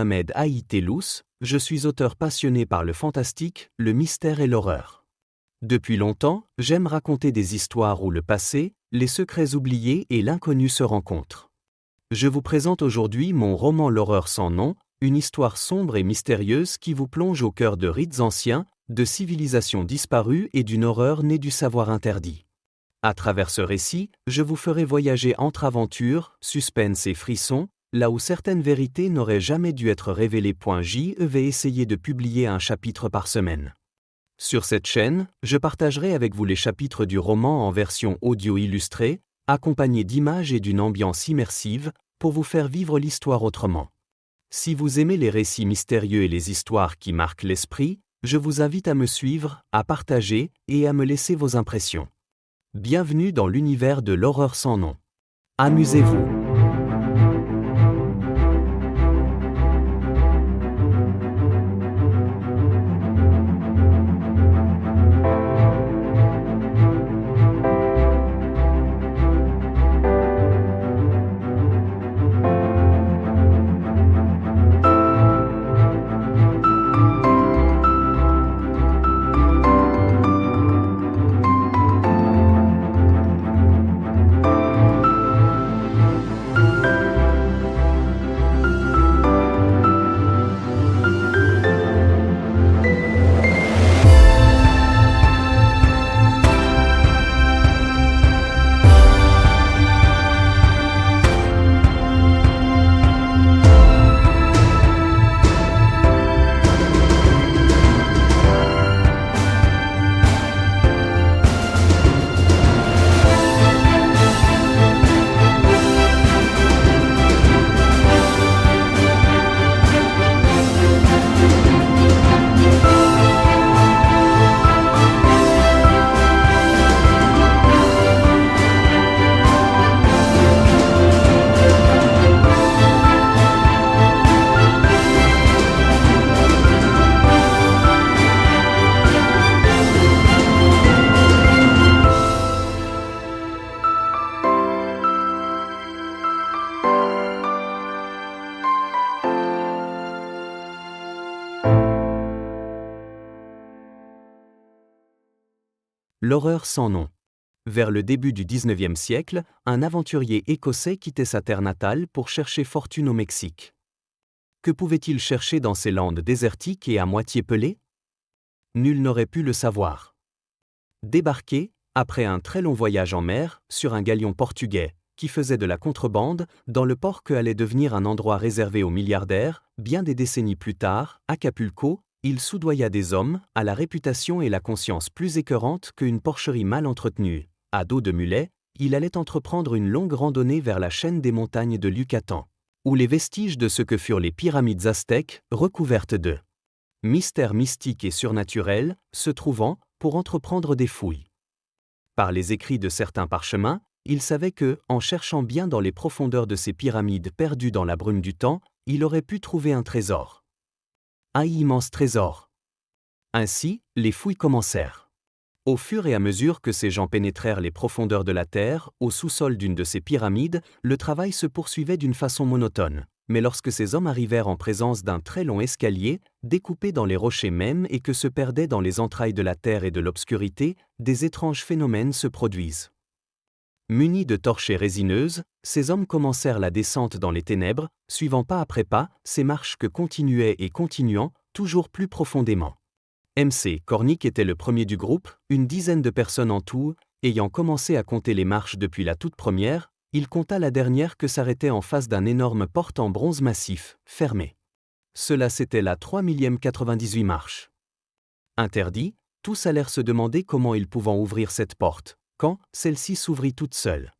Ahmed Aït-Tellous, je suis auteur passionné par le fantastique, le mystère et l'horreur. Depuis longtemps, j'aime raconter des histoires où le passé, les secrets oubliés et l'inconnu se rencontrent. Je vous présente aujourd'hui mon roman L'horreur sans nom, une histoire sombre et mystérieuse qui vous plonge au cœur de rites anciens, de civilisations disparues et d'une horreur née du savoir interdit. À travers ce récit, je vous ferai voyager entre aventures, suspense et frissons, là où certaines vérités n'auraient jamais dû être révélées. Je vais essayer de publier un chapitre par semaine. Sur cette chaîne, je partagerai avec vous les chapitres du roman en version audio illustrée, accompagnés d'images et d'une ambiance immersive, pour vous faire vivre l'histoire autrement. Si vous aimez les récits mystérieux et les histoires qui marquent l'esprit, je vous invite à me suivre, à partager et à me laisser vos impressions. Bienvenue dans l'univers de l'horreur sans nom. Amusez-vous. L'horreur sans nom. Vers le début du XIXe siècle, un aventurier écossais quittait sa terre natale pour chercher fortune au Mexique. Que pouvait-il chercher dans ces landes désertiques et à moitié pelées? Nul n'aurait pu le savoir. Débarqué, après un très long voyage en mer, sur un galion portugais, qui faisait de la contrebande, dans le port que allait devenir un endroit réservé aux milliardaires, bien des décennies plus tard, Acapulco, il soudoya des hommes, à la réputation et la conscience plus écœurantes qu'une porcherie mal entretenue. À dos de mulet, il allait entreprendre une longue randonnée vers la chaîne des montagnes de Yucatan, où les vestiges de ce que furent les pyramides aztèques, recouvertes de mystères mystiques et surnaturels, se trouvant, pour entreprendre des fouilles. Par les écrits de certains parchemins, il savait que, en cherchant bien dans les profondeurs de ces pyramides perdues dans la brume du temps, il aurait pu trouver un trésor. Un immense trésor. Ainsi, les fouilles commencèrent. Au fur et à mesure que ces gens pénétrèrent les profondeurs de la terre, au sous-sol d'une de ces pyramides, le travail se poursuivait d'une façon monotone. Mais lorsque ces hommes arrivèrent en présence d'un très long escalier, découpé dans les rochers mêmes et que se perdaient dans les entrailles de la terre et de l'obscurité, des étranges phénomènes se produisent. Munis de torchets résineuses, ces hommes commencèrent la descente dans les ténèbres, suivant pas après pas, ces marches que continuaient et continuant, toujours plus profondément. M.C. Cornick était le premier du groupe, une dizaine de personnes en tout, ayant commencé à compter les marches depuis la toute première, il compta la dernière que s'arrêtait en face d'un énorme porte en bronze massif, fermé. Cela c'était la 3098 marche. Interdit, tous allèrent se demander comment ils pouvaient ouvrir cette porte, quand celle-ci s'ouvrit toute seule.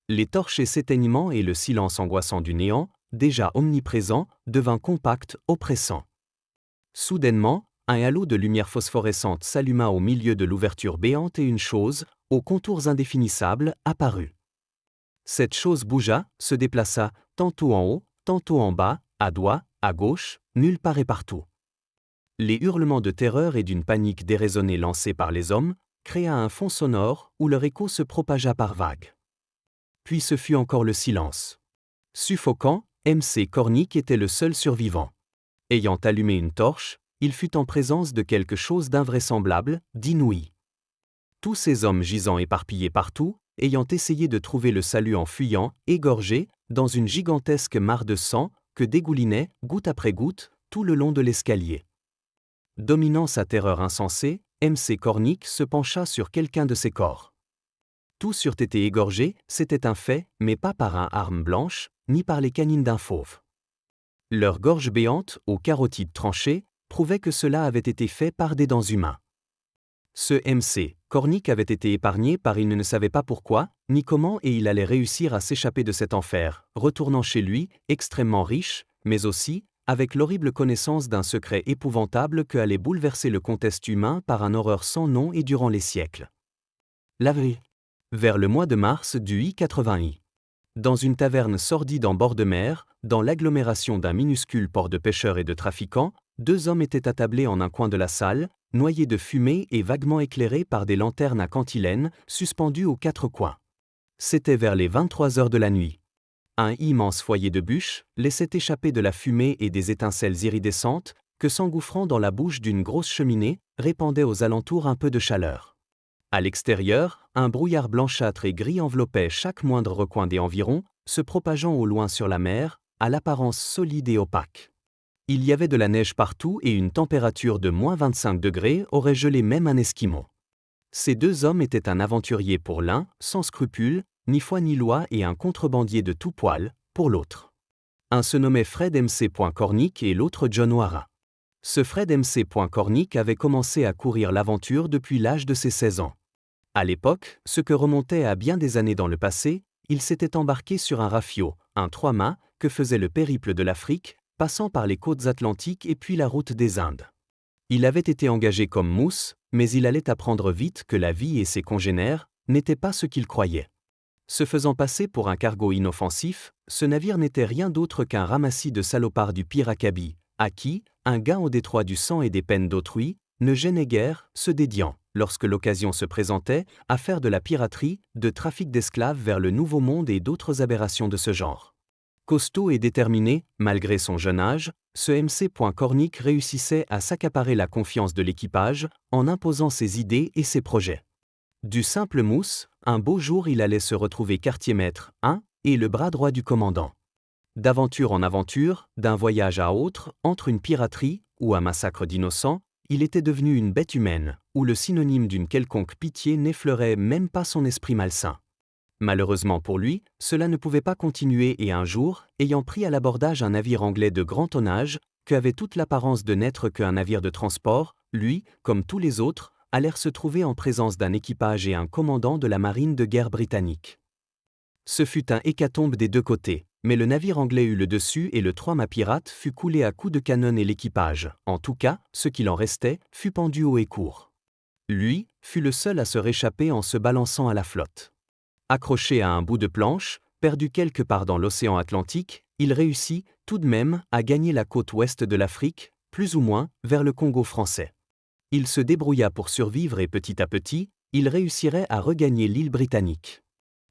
Les torches et s'éteignement et le silence angoissant du néant, déjà omniprésent, devint compact, oppressant. Soudainement, un halo de lumière phosphorescente s'alluma au milieu de l'ouverture béante et une chose, aux contours indéfinissables, apparut. Cette chose bougea, se déplaça, tantôt en haut, tantôt en bas, à droite, à gauche, nulle part et partout. Les hurlements de terreur et d'une panique déraisonnée lancés par les hommes créa un fond sonore où leur écho se propagea par vagues. Puis ce fut encore le silence. Suffocant, MC Cornick était le seul survivant. Ayant allumé une torche, il fut en présence de quelque chose d'invraisemblable, d'inouï. Tous ces hommes gisant éparpillés partout, ayant essayé de trouver le salut en fuyant, égorgés, dans une gigantesque mare de sang, que dégoulinait, goutte après goutte, tout le long de l'escalier. Dominant sa terreur insensée, MC Cornick se pencha sur quelqu'un de ces corps. Tous eurent été égorgés, c'était un fait, mais pas par un arme blanche, ni par les canines d'un fauve. Leur gorge béante, aux carotides tranchées, prouvait que cela avait été fait par des dents humains. Ce MC Cornick avait été épargné par il ne savait pas pourquoi, ni comment, et il allait réussir à s'échapper de cet enfer, retournant chez lui, extrêmement riche, mais aussi, avec l'horrible connaissance d'un secret épouvantable que allait bouleverser le contexte humain par un horreur sans nom et durant les siècles. L'avril. Vers le mois de mars du I-80I. Dans une taverne sordide en bord de mer, dans l'agglomération d'un minuscule port de pêcheurs et de trafiquants, deux hommes étaient attablés en un coin de la salle, noyés de fumée et vaguement éclairés par des lanternes à cantilène, suspendues aux quatre coins. C'était vers les 23 heures de la nuit. Un immense foyer de bûches laissait échapper de la fumée et des étincelles iridescentes, que s'engouffrant dans la bouche d'une grosse cheminée, répandait aux alentours un peu de chaleur. À l'extérieur, un brouillard blanchâtre et gris enveloppait chaque moindre recoin des environs, se propageant au loin sur la mer, à l'apparence solide et opaque. Il y avait de la neige partout et une température de moins 25 degrés aurait gelé même un Esquimau. Ces deux hommes étaient un aventurier pour l'un, sans scrupules, ni foi ni loi, et un contrebandier de tout poil, pour l'autre. Un se nommait Fred MC. Cornick et l'autre John O'Hara. Ce Fred MC. Cornick avait commencé à courir l'aventure depuis l'âge de ses 16 ans. À l'époque, ce que remontait à bien des années dans le passé, il s'était embarqué sur un rafio, un trois-mâts, que faisait le périple de l'Afrique, passant par les côtes atlantiques et puis la route des Indes. Il avait été engagé comme mousse, mais il allait apprendre vite que la vie et ses congénères n'étaient pas ce qu'il croyait. Se faisant passer pour un cargo inoffensif, ce navire n'était rien d'autre qu'un ramassis de salopards du pire acabit, à qui, un gain au détroit du sang et des peines d'autrui, ne gênait guère, se dédiant, lorsque l'occasion se présentait, à faire de la piraterie, de trafic d'esclaves vers le Nouveau Monde et d'autres aberrations de ce genre. Costaud et déterminé, malgré son jeune âge, ce MC. Cornick réussissait à s'accaparer la confiance de l'équipage, en imposant ses idées et ses projets. Du simple mousse, un beau jour il allait se retrouver quartier-maître, et le bras droit du commandant. D'aventure en aventure, d'un voyage à autre, entre une piraterie, ou un massacre d'innocents, il était devenu une bête humaine, où le synonyme d'une quelconque pitié n'effleurait même pas son esprit malsain. Malheureusement pour lui, cela ne pouvait pas continuer et un jour, ayant pris à l'abordage un navire anglais de grand tonnage, qui avait toute l'apparence de n'être qu'un navire de transport, lui, comme tous les autres, allèrent se trouver en présence d'un équipage et un commandant de la marine de guerre britannique. Ce fut un hécatombe des deux côtés, mais le navire anglais eut le dessus et le trois-mâts pirate fut coulé à coups de canon et l'équipage, en tout cas, ce qu'il en restait, fut pendu haut et court. Lui, fut le seul à se réchapper en se balançant à la flotte. Accroché à un bout de planche, perdu quelque part dans l'océan Atlantique, il réussit, tout de même, à gagner la côte ouest de l'Afrique, plus ou moins, vers le Congo français. Il se débrouilla pour survivre et petit à petit, il réussirait à regagner l'île britannique.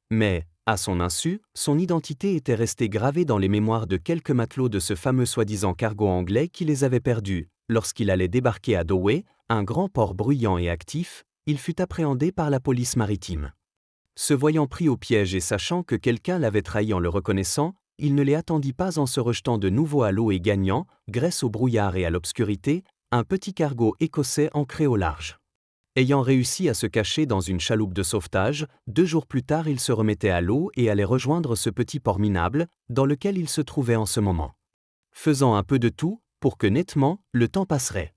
Mais, à son insu, son identité était restée gravée dans les mémoires de quelques matelots de ce fameux soi-disant cargo anglais qui les avait perdus. Lorsqu'il allait débarquer à Douai, un grand port bruyant et actif, il fut appréhendé par la police maritime. Se voyant pris au piège et sachant que quelqu'un l'avait trahi en le reconnaissant, il ne les attendit pas en se rejetant de nouveau à l'eau et gagnant, grâce au brouillard et à l'obscurité, un petit cargo écossais ancré au large. Ayant réussi à se cacher dans une chaloupe de sauvetage, 2 jours plus tard il se remettait à l'eau et allait rejoindre ce petit port minable, dans lequel il se trouvait en ce moment. Faisant un peu de tout, pour que nettement, le temps passerait.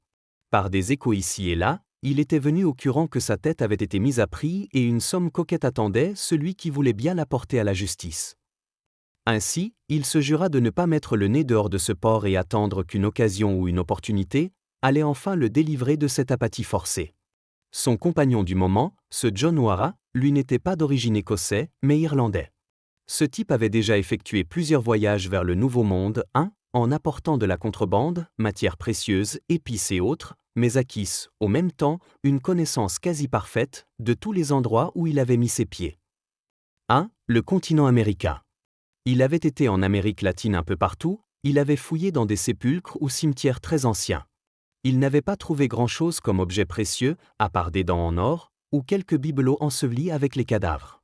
Par des échos ici et là, il était venu au courant que sa tête avait été mise à prix et une somme coquette attendait celui qui voulait bien la porter à la justice. Ainsi, il se jura de ne pas mettre le nez dehors de ce port et attendre qu'une occasion ou une opportunité allait enfin le délivrer de cette apathie forcée. Son compagnon du moment, ce John O'Hara, lui n'était pas d'origine écossais, mais irlandais. Ce type avait déjà effectué plusieurs voyages vers le Nouveau Monde, en apportant de la contrebande, matières précieuses, épices et autres, mais acquis, au même temps, une connaissance quasi parfaite de tous les endroits où il avait mis ses pieds. Le continent américain. Il avait été en Amérique latine un peu partout, il avait fouillé dans des sépulcres ou cimetières très anciens. Il n'avait pas trouvé grand-chose comme objet précieux, à part des dents en or, ou quelques bibelots ensevelis avec les cadavres.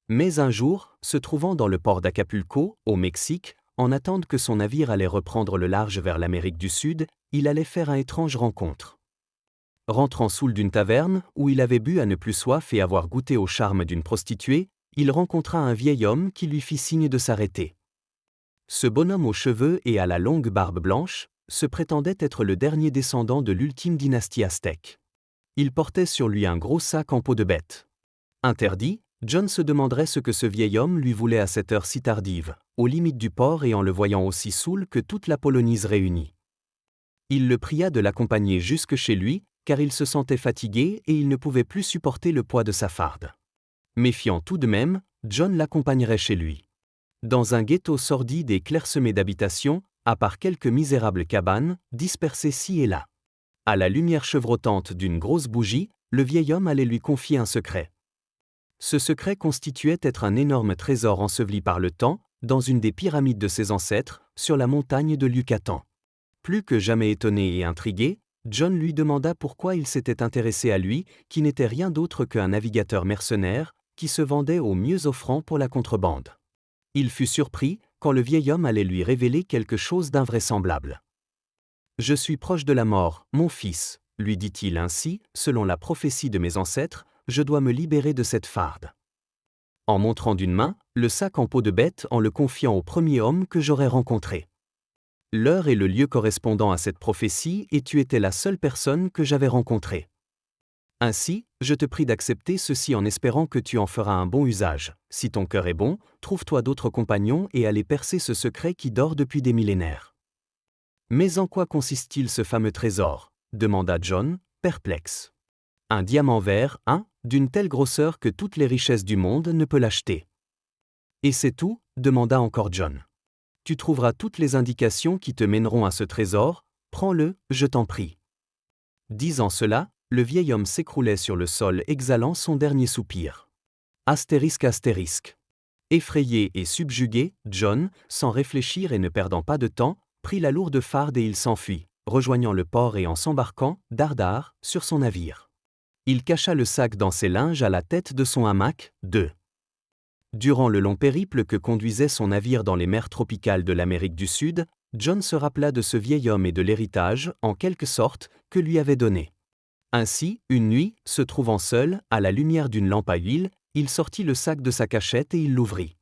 Mais un jour, se trouvant dans le port d'Acapulco, au Mexique, en attente que son navire allait reprendre le large vers l'Amérique du Sud, il allait faire une étrange rencontre. Rentrant saoul d'une taverne, où il avait bu à ne plus soif et avoir goûté au charme d'une prostituée, il rencontra un vieil homme qui lui fit signe de s'arrêter. Ce bonhomme aux cheveux et à la longue barbe blanche se prétendait être le dernier descendant de l'ultime dynastie aztèque. Il portait sur lui un gros sac en peau de bête. Interdit, John se demanderait ce que ce vieil homme lui voulait à cette heure si tardive, aux limites du port et en le voyant aussi saoul que toute la Polonaise réunie. Il le pria de l'accompagner jusque chez lui, car il se sentait fatigué et il ne pouvait plus supporter le poids de sa farde. Méfiant tout de même, John l'accompagnerait chez lui. Dans un ghetto sordide et clairsemé d'habitations, à part quelques misérables cabanes, dispersées ci et là. À la lumière chevrotante d'une grosse bougie, le vieil homme allait lui confier un secret. Ce secret constituait être un énorme trésor enseveli par le temps, dans une des pyramides de ses ancêtres, sur la montagne de Yucatan. Plus que jamais étonné et intrigué, John lui demanda pourquoi il s'était intéressé à lui, qui n'était rien d'autre qu'un navigateur mercenaire, qui se vendait au mieux offrant pour la contrebande. Il fut surpris quand le vieil homme allait lui révéler quelque chose d'invraisemblable. « Je suis proche de la mort, mon fils, lui dit-il ainsi, selon la prophétie de mes ancêtres, je dois me libérer de cette farde. » En montrant d'une main, le sac en peau de bête en le confiant au premier homme que j'aurais rencontré. L'heure et le lieu correspondant à cette prophétie et tu étais la seule personne que j'avais rencontrée. Ainsi, je te prie d'accepter ceci en espérant que tu en feras un bon usage. Si ton cœur est bon, trouve-toi d'autres compagnons et allez percer ce secret qui dort depuis des millénaires. Mais en quoi consiste-t-il ce fameux trésor ? Demanda John, perplexe. Un diamant vert, d'une telle grosseur que toutes les richesses du monde ne peut l'acheter. Et c'est tout ? Demanda encore John. Tu trouveras toutes les indications qui te mèneront à ce trésor, prends-le, je t'en prie. Disant cela, le vieil homme s'écroulait sur le sol exhalant son dernier soupir. Astérisque astérisque. Effrayé et subjugué, John, sans réfléchir et ne perdant pas de temps, prit la lourde farde et il s'enfuit, rejoignant le port et en s'embarquant, dardard, sur son navire. Il cacha le sac dans ses linges à la tête de son hamac. 2. Durant le long périple que conduisait son navire dans les mers tropicales de l'Amérique du Sud, John se rappela de ce vieil homme et de l'héritage, en quelque sorte, que lui avait donné. Ainsi, une nuit, se trouvant seul, à la lumière d'une lampe à huile, il sortit le sac de sa cachette et il l'ouvrit.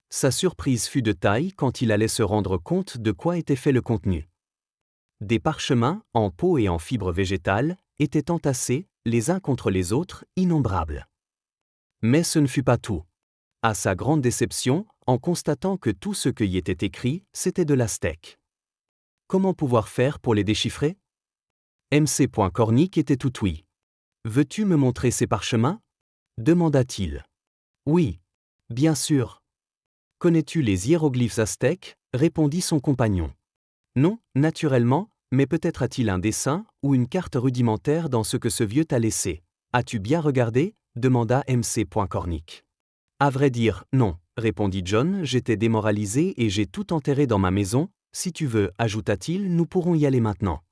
Sa surprise fut de taille quand il allait se rendre compte de quoi était fait le contenu. Des parchemins, en peau et en fibres végétales, étaient entassés, les uns contre les autres, innombrables. Mais ce ne fut pas tout. À sa grande déception, en constatant que tout ce qui y était écrit, c'était de l'aztèque. Comment pouvoir faire pour les déchiffrer ? MC.Cornic était tout oui. « Veux-tu me montrer ces parchemins » demanda-t-il. « Oui. Bien sûr. »« Connais-tu les hiéroglyphes aztèques » répondit son compagnon. « Non, naturellement, mais peut-être a-t-il un dessin ou une carte rudimentaire dans ce que ce vieux t'a laissé. As-tu bien regardé » demanda MC.Cornic. « À vrai dire, non, » répondit John, j'étais démoralisé et j'ai tout enterré dans ma maison, si tu veux, ajouta-t-il, nous pourrons y aller maintenant.